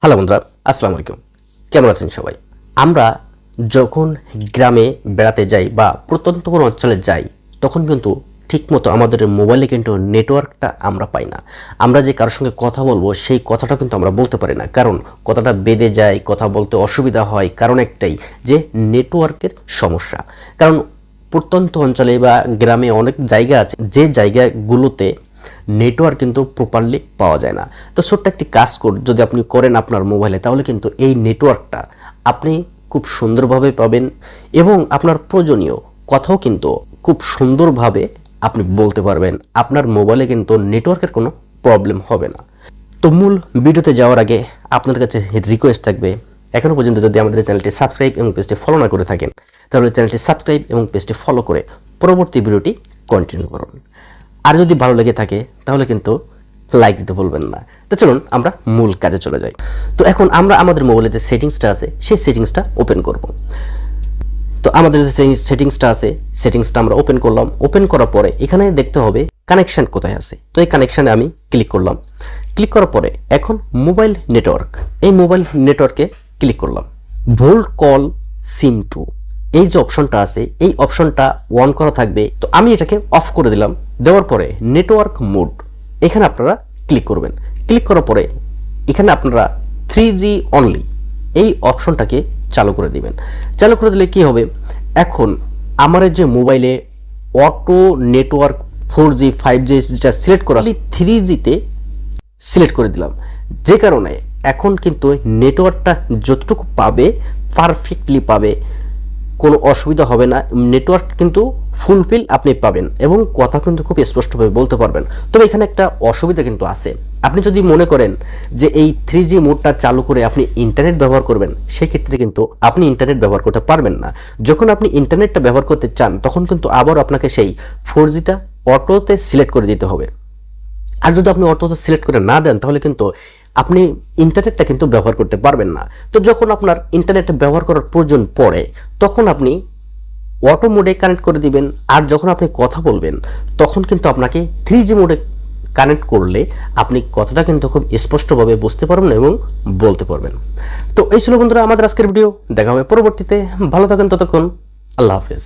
Hello বন্ধুরা, আসসালামু আলাইকুম। কেমন আছেন সবাই? আমরা যখন গ্রামে বেড়াতে যাই বা প্রত্যন্ত কোনো অঞ্চলে যাই, তখন কিন্তু ঠিকমতো আমাদের মোবাইলে কিন্তু নেটওয়ার্কটা আমরা পাই না। আমরা যে কারোর সঙ্গে কথা বলবো সেই কথাটা কিন্তু আমরা বলতে পারি না, কারণ কথাটা বেঁধে যায়, কথা বলতে অসুবিধা হয়। কারণ একটাই, যে নেটওয়ার্কের সমস্যা। কারণ প্রত্যন্ত অঞ্চলে বা গ্রামে অনেক জায়গা আছে যে জায়গাগুলোতে নেটওয়ার্ক কিন্তু প্রপারলি পাওয়া যায় না। তো ছোট্ট একটি কাজ যদি আপনি করেন আপনার মোবাইলে, তাহলে কিন্তু এই নেটওয়ার্কটা আপনি খুব সুন্দরভাবে পাবেন এবং আপনার প্রয়োজনীয় কথাও কিন্তু খুব সুন্দরভাবে আপনি বলতে পারবেন। আপনার মোবাইলে কিন্তু নেটওয়ার্কের কোনো প্রবলেম হবে না। তো মূল ভিডিওতে যাওয়ার আগে আপনার কাছে রিকোয়েস্ট থাকবে, এখনও পর্যন্ত যদি আমাদের চ্যানেলটি সাবস্ক্রাইব এবং পেজটি ফলো না করে থাকেন, তাহলে চ্যানেলটি সাবস্ক্রাইব এবং পেজটি ফলো করে পরবর্তী ভিডিওটি কন্টিনিউ করুন। আর যদি ভালো লেগে থাকে তাহলে কিন্তু লাইক দিতে ভুলবেন না। তো চলুন আমরা মূল কাজে চলে যাই। তো এখন আমরা আমাদের মোবাইলে যে সেটিংসটা আছে সেই সেটিংসটা ওপেন করব। তো আমাদের যে সেটিংসটা আছে সেটিংসটা আমরা ওপেন করলাম। ওপেন করার পরে এখানে দেখতে হবে কানেকশন কোথায় আছে। তো এই কানেকশানে আমি ক্লিক করলাম। ক্লিক করার পরে এখন মোবাইল নেটওয়ার্ক, এই মোবাইল নেটওয়ার্কে ক্লিক করলাম। ভোল্ট কল সিম টু, এই যে অপশনটা আছে এই অপশনটা অন করা থাকবে। তো আমি এটাকে অফ করে দিলাম। দেওয়ার পরে নেটওয়ার্ক মোড, এখানে আপনারা ক্লিক করবেন। ক্লিক করার পরে এখানে আপনারা 3G অনলি এই অপশনটাকে চালু করে দিবেন। চালু করে দিলে কি হবে, এখন আমার যে মোবাইলে অটো নেটওয়ার্ক 4G 5G যেটা সিলেক্ট করা 3Gতে সিলেক্ট করে দিলাম, যে কারণে এখন কিন্তু নেটওয়ার্কটা যতটুকু পাবে পারফেক্টলি পাবে, কোনো অসুবিধা হবে না। নেটওয়ার্ক কিন্তু ফুলফিল আপনি পাবেন এবং কথা কিন্তু খুব স্পষ্টভাবে বলতে পারবেন। তবে এখানে একটা অসুবিধা কিন্তু আছে। আপনি যদি মনে করেন যে এই 3G মোডটা চালু করে আপনি ইন্টারনেট ব্যবহার করবেন, সেক্ষেত্রে কিন্তু আপনি ইন্টারনেট ব্যবহার করতে পারবেন না। যখন আপনি ইন্টারনেটটা ব্যবহার করতে চান তখন কিন্তু আবার আপনাকে সেই 4Gটা অটোতে সিলেক্ট করে দিতে হবে। আর যদি আপনি অটোতে সিলেক্ট করে না দেন তাহলে কিন্তু আপনি ইন্টারনেটটা কিন্তু ব্যবহার করতে পারবেন না। তো যখন আপনার ইন্টারনেটটা ব্যবহার করার প্রয়োজন পড়ে তখন আপনি অটো মোডে কানেক্ট করে দিবেন। আর যখন আপনি কথা বলবেন তখন কিন্তু আপনাকে 3G মোডে কানেক্ট করলে আপনি কথাটা কিন্তু খুব স্পষ্টভাবে বুঝতে পারবেন এবং বলতে পারবেন। তো এই ছিল বন্ধুরা আমাদের আজকের ভিডিও। দেখা হবে পরবর্তীতে। ভালো থাকেন, ততক্ষণ আল্লাহ হাফেজ।